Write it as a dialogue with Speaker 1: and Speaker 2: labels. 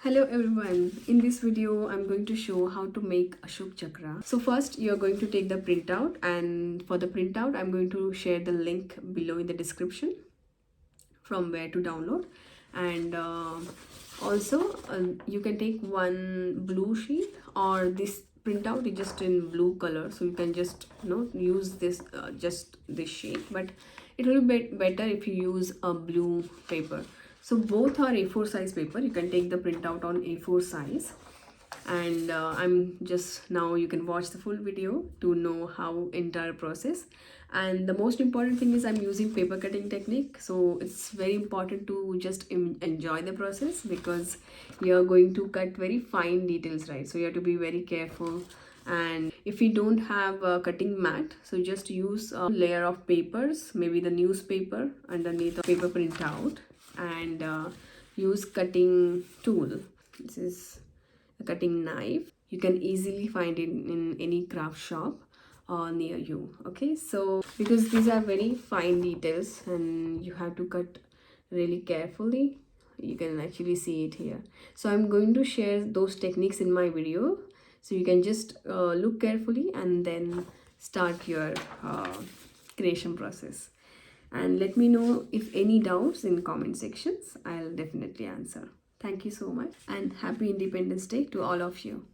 Speaker 1: Hello everyone, in this video I'm going to show how to make Ashok Chakra. So first you're going to take the printout, and for the printout I'm going to share the link below in the description from where to download. And also you can take one blue sheet, or this printout is just in blue color, so you can just use this just this sheet, but it will be better if you use a blue paper. So both are A4 size paper. You can take the printout on A4 size, and I'm just now you can watch the full video to know how entire process. And the most important thing is I'm using paper cutting technique, so it's very important to just enjoy the process, because you're going to cut very fine details, right? So you have to be very careful. And if you don't have a cutting mat, so just use a layer of papers, maybe the newspaper underneath the paper printout, and use cutting tool. This is a cutting knife. You can easily find it in any craft shop near you. Okay, so because these are very fine details and you have to cut really carefully, you can actually see it here. So I'm going to share those techniques in my video, so you can just look carefully and then start your creation process. And let me know if any doubts in comment sections. I'll definitely answer. Thank you so much, and happy Independence Day to all of you.